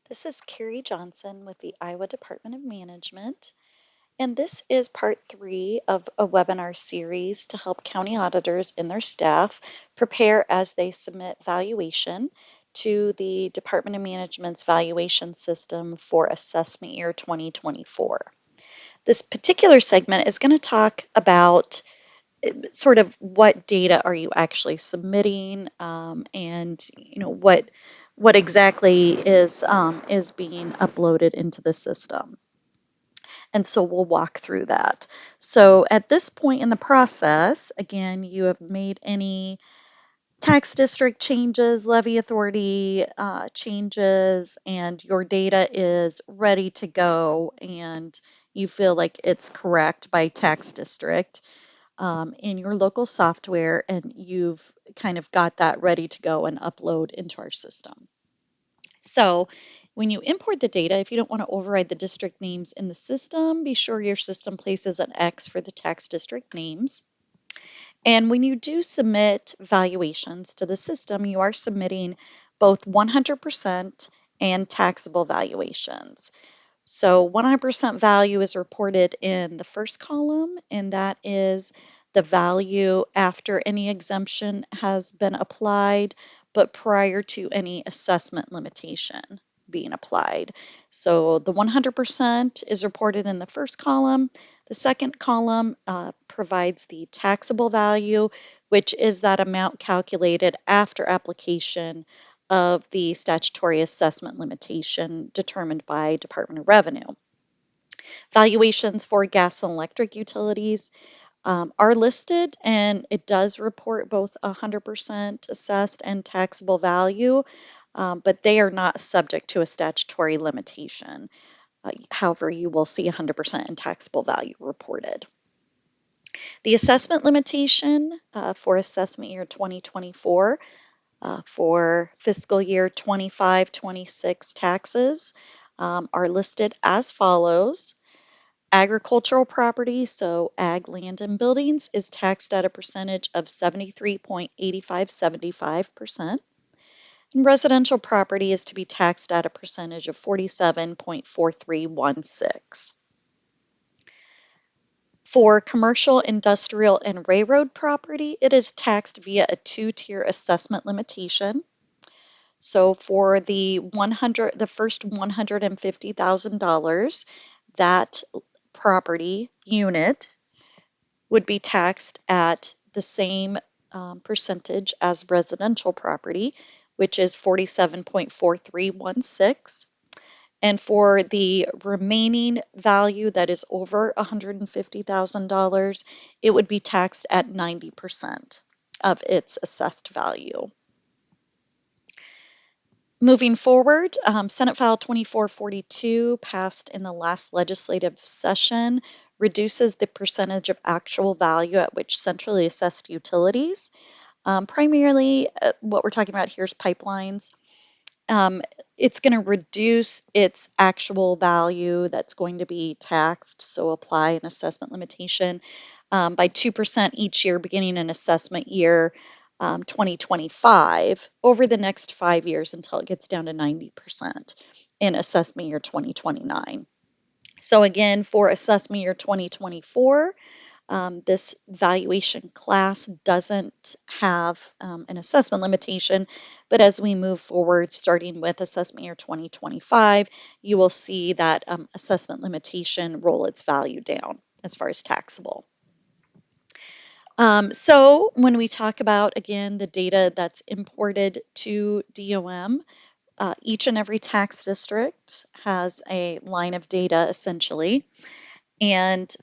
This is Carrie Johnson with the Iowa Department of Management, and this is part 3 of a webinar series to help county auditors and their staff prepare as they submit valuation to the Department of Management's valuation system for assessment year 2024. This particular segment is going to talk about sort of what data are you actually submitting, and what exactly is being uploaded into the system. And so we'll walk through that. So at this point in the process, again, you have made any tax district changes, levy authority changes, and your data is ready to go, and you feel like it's correct by tax district in your local software, and you've kind of got that ready to go and upload into our system. So when you import the data, if you don't want to override the district names in the system, be sure your system places an X for the tax district names. And when you do submit valuations to the system, you are submitting both 100% and taxable valuations. So 100% value is reported in the first column, and that is the value after any exemption has been applied, but prior to any assessment limitation being applied. So the 100% is reported in the first column. The second column provides the taxable value, which is that amount calculated after application of the statutory assessment limitation determined by Department of Revenue. Valuations for gas and electric utilities are listed, and it does report both 100% assessed and taxable value, but they are not subject to a statutory limitation. However, you will see 100% in taxable value reported. The assessment limitation for assessment year 2024 for fiscal year 25-26 taxes are listed as follows. Agricultural property, so ag land and buildings, is taxed at a percentage of 73.8575%. And residential property is to be taxed at a percentage of 47.4316. For commercial, industrial, and railroad property, it is taxed via a two-tier assessment limitation. So for the first $150,000, that property unit would be taxed at the same percentage as residential property, which is 47.4316. And for the remaining value that is over $150,000, it would be taxed at 90% of its assessed value. Moving forward, Senate File 2442, passed in the last legislative session, reduces the percentage of actual value at which centrally assessed utilities, primarily what we're talking about here is pipelines. It's going to reduce its actual value that's going to be taxed, so apply an assessment limitation by 2% each year beginning in assessment year 2025 over the next 5 years until it gets down to 90% in assessment year 2029. So again, for assessment year 2024, this valuation class doesn't have an assessment limitation, but as we move forward, starting with assessment year 2025, you will see that assessment limitation roll its value down as far as taxable. So when we talk about, again, the data that's imported to DOM, each and every tax district has a line of data essentially, and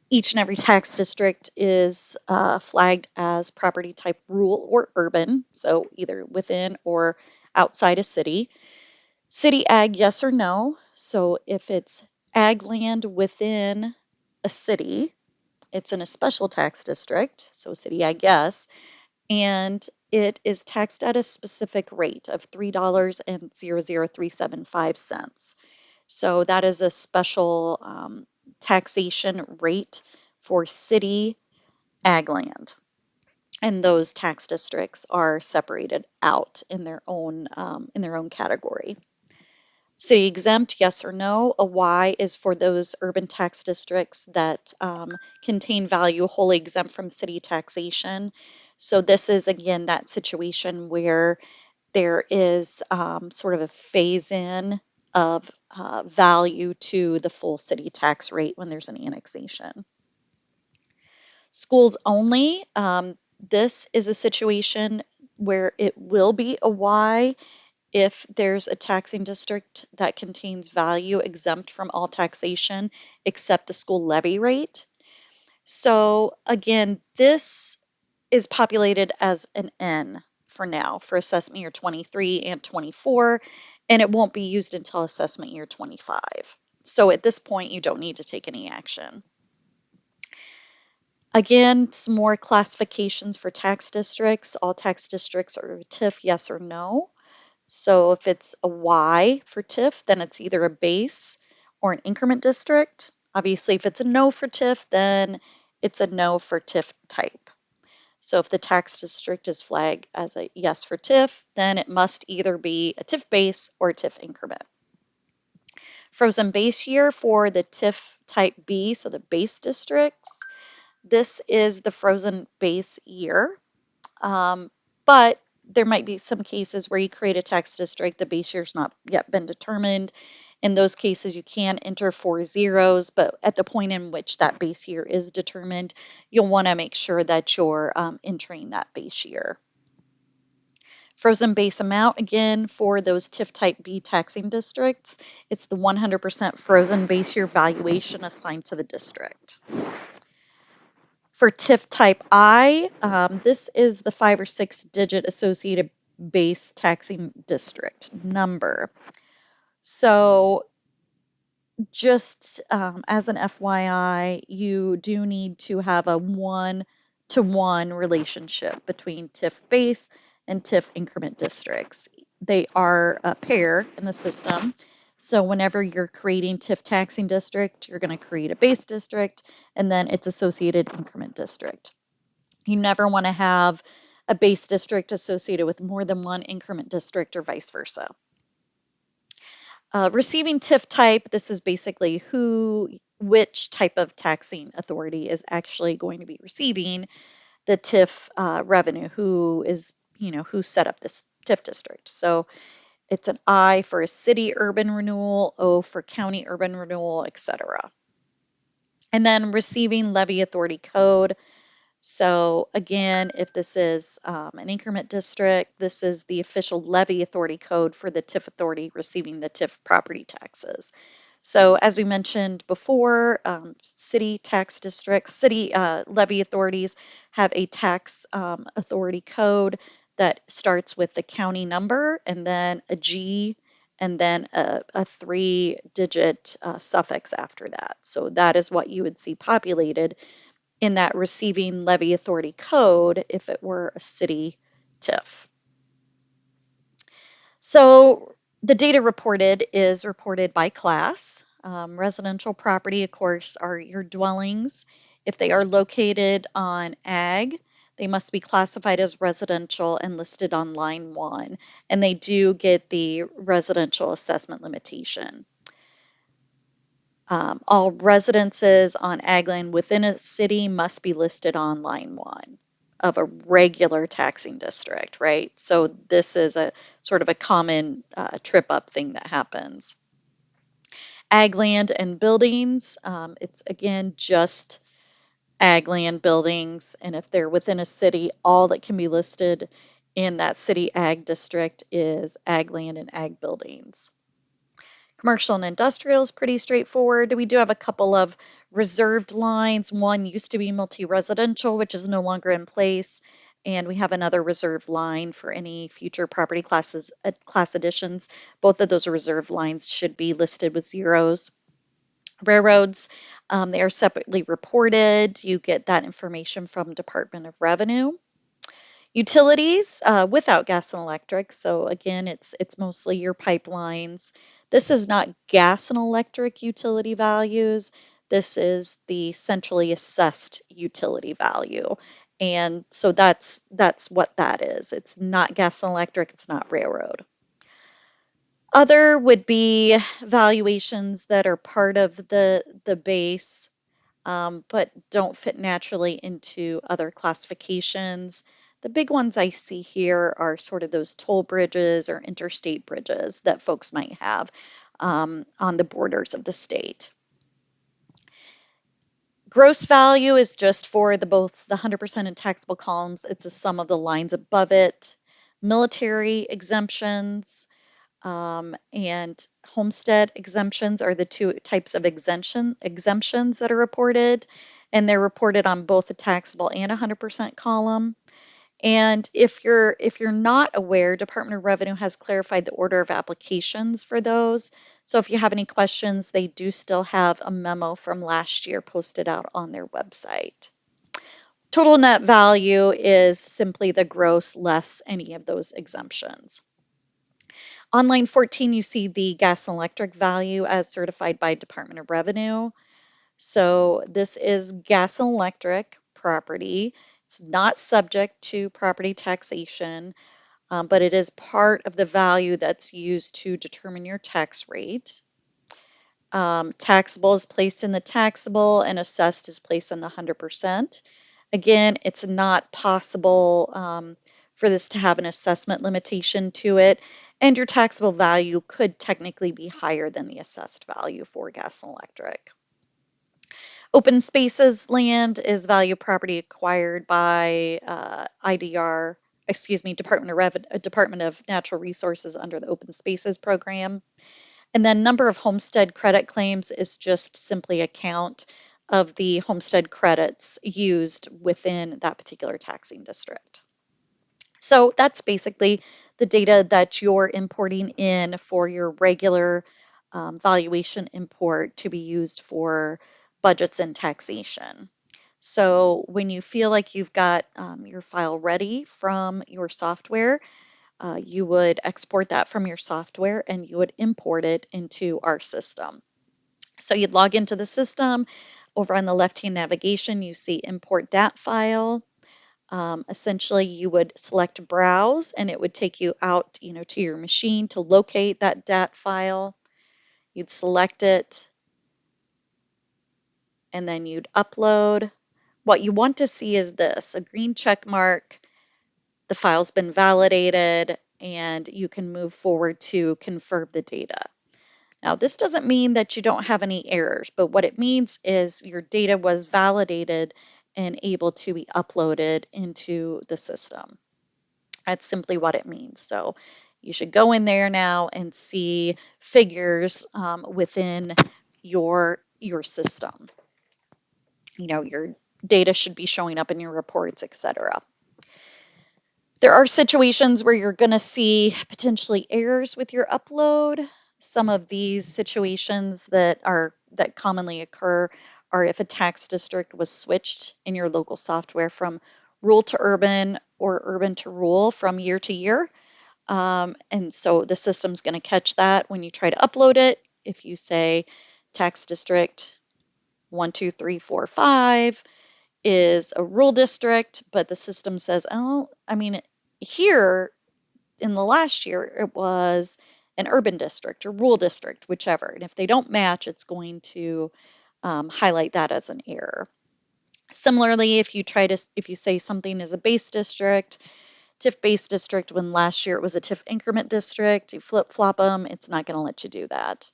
each and every tax district is flagged as property type rural or urban, so either within or outside a city. City ag, yes or no. So if it's ag land within a city, it's in a special tax district, so city ag, yes, and it is taxed at a specific rate of $3.00375. So that is a special taxation rate for city ag land. And those tax districts are separated out in their own category. City exempt, yes or no. A Y is for those urban tax districts that contain value wholly exempt from city taxation. So this is again that situation where there is sort of a phase in of value to the full city tax rate when there's an annexation. Schools only, this is a situation where it will be a Y if there's a taxing district that contains value exempt from all taxation except the school levy rate. So again, this is populated as an N for now for assessment year 23 and 24, and it won't be used until assessment year 25. So at this point, you don't need to take any action. Again, some more classifications for tax districts. All tax districts are a TIF, yes or no. So if it's a Y for TIF, then it's either a base or an increment district. Obviously, if it's a no for TIF, then it's a no for TIF type. So if the tax district is flagged as a yes for TIF, then it must either be a TIF base or a TIF increment. Frozen base year for the TIF type B, so the base districts, this is the frozen base year. But there might be some cases where you create a tax district, the base year's not yet been determined. In those cases, you can enter 4 zeros, but at the point in which that base year is determined, you'll want to make sure that you're entering that base year. Frozen base amount, again, for those TIF type B taxing districts, it's the 100% frozen base year valuation assigned to the district. For TIF type I, this is the 5 or 6 digit associated base taxing district number. So just as an FYI, you do need to have a 1-to-1 relationship between TIF base and TIF increment districts. They are a pair in the system. So whenever you're creating TIF taxing district, you're going to create a base district and then its associated increment district. You never want to have a base district associated with more than one increment district or vice versa. Receiving TIF type, this is basically which type of taxing authority is actually going to be receiving the TIF revenue, who set up this TIF district. So it's an I for a city urban renewal, O for county urban renewal, etc. And then receiving levy authority code. So again, if this is an increment district, this is the official levy authority code for the TIF authority receiving the TIF property taxes. So as we mentioned before, city tax districts, city levy authorities have a tax authority code that starts with the county number and then a G and then a 3-digit suffix after that. So that is what you would see populated in that receiving levy authority code if it were a city TIF. So the data reported is reported by class. Residential property, of course, are your dwellings. If they are located on ag, they must be classified as residential and listed on line 1, and they do get the residential assessment limitation. All residences on ag land within a city must be listed on line 1 of a regular taxing district, right? So this is a sort of a common trip up thing that happens. Ag land and buildings, it's again just ag land buildings, and if they're within a city, all that can be listed in that city ag district is ag land and ag buildings. Commercial and industrial is pretty straightforward. We do have a couple of reserved lines. One used to be multi-residential, which is no longer in place. And we have another reserved line for any future property class additions. Both of those reserved lines should be listed with zeros. Railroads, they are separately reported. You get that information from Department of Revenue. Utilities without gas and electric. So again, it's mostly your pipelines. This is not gas and electric utility values. This is the centrally assessed utility value. And so that's what that is. It's not gas and electric, it's not railroad. Other would be valuations that are part of the base, but don't fit naturally into other classifications. The big ones I see here are sort of those toll bridges or interstate bridges that folks might have on the borders of the state. Gross value is just for both the 100% and taxable columns. It's a sum of the lines above it. Military exemptions and homestead exemptions are the two types of exemptions that are reported, and they're reported on both a taxable and 100% column. And if you're not aware, Department of Revenue has clarified the order of applications for those. So if you have any questions, they do still have a memo from last year posted out on their website. Total net value is simply the gross less any of those exemptions. On line 14, you see the gas and electric value as certified by Department of Revenue. So this is gas and electric property. It's not subject to property taxation, but it is part of the value that's used to determine your tax rate. Taxable is placed in the taxable and assessed is placed in the 100%. Again, it's not possible for this to have an assessment limitation to it, and your taxable value could technically be higher than the assessed value for gas and electric. Open spaces land is value property acquired by IDR, excuse me, Department of Natural Resources under the Open Spaces program. And then number of homestead credit claims is just simply a count of the homestead credits used within that particular taxing district. So that's basically the data that you're importing in for your regular valuation import to be used for budgets and taxation. So when you feel like you've got your file ready from your software, you would export that from your software and you would import it into our system. So you'd log into the system. Over on the left-hand navigation, you see import DAT file. Essentially, you would select browse and it would take you out, to your machine to locate that DAT file. You'd select it and then you'd upload. What you want to see is this, a green check mark. The file's been validated and you can move forward to confirm the data. Now, this doesn't mean that you don't have any errors, but what it means is your data was validated and able to be uploaded into the system. That's simply what it means. So you should go in there now and see figures within your system. Your data should be showing up in your reports, etc. There are situations where you're going to see potentially errors with your upload. Some of these situations that commonly occur are if a tax district was switched in your local software from rural to urban or urban to rural from year to year. And so the system's going to catch that when you try to upload it. If you say tax district 1, 2, 3, 4, 5 is a rural district, but the system says, oh, here in the last year it was an urban district or rural district, whichever. And if they don't match, it's going to highlight that as an error. Similarly, if you say something is a base district, TIF base district, when last year it was a TIF increment district, you flip-flop them, it's not going to let you do that.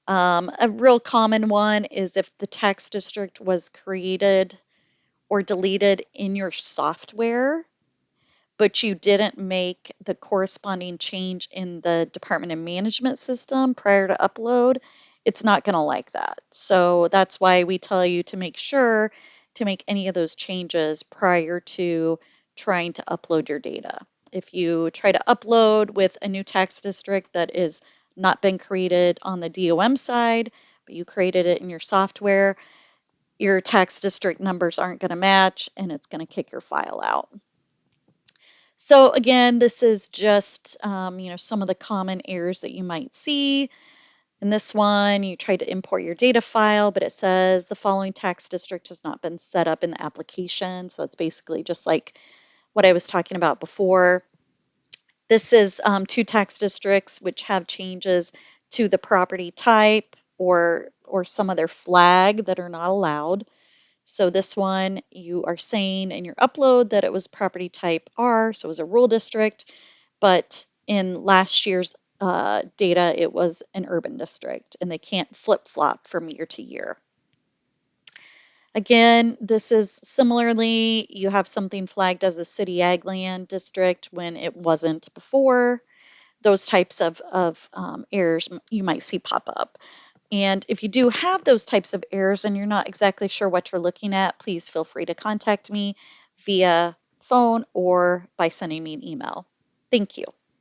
A real common one is if the tax district was created or deleted in your software, but you didn't make the corresponding change in the Department of Management system prior to upload, it's not going to like that. So that's why we tell you to make sure to make any of those changes prior to trying to upload your data. If you try to upload with a new tax district that is not been created on the DOM side, but you created it in your software, your tax district numbers aren't going to match and it's going to kick your file out. So again, this is just some of the common errors that you might see. In this one, you try to import your data file, but it says the following tax district has not been set up in the application. So it's basically just like what I was talking about before. This is two tax districts which have changes to the property type or some other flag that are not allowed. So this one, you are saying in your upload that it was property type R, so it was a rural district, but in last year's data, it was an urban district, and they can't flip-flop from year to year. Again, this is similarly, you have something flagged as a city ag land district when it wasn't before. Those types of errors you might see pop up. And if you do have those types of errors and you're not exactly sure what you're looking at, please feel free to contact me via phone or by sending me an email. Thank you.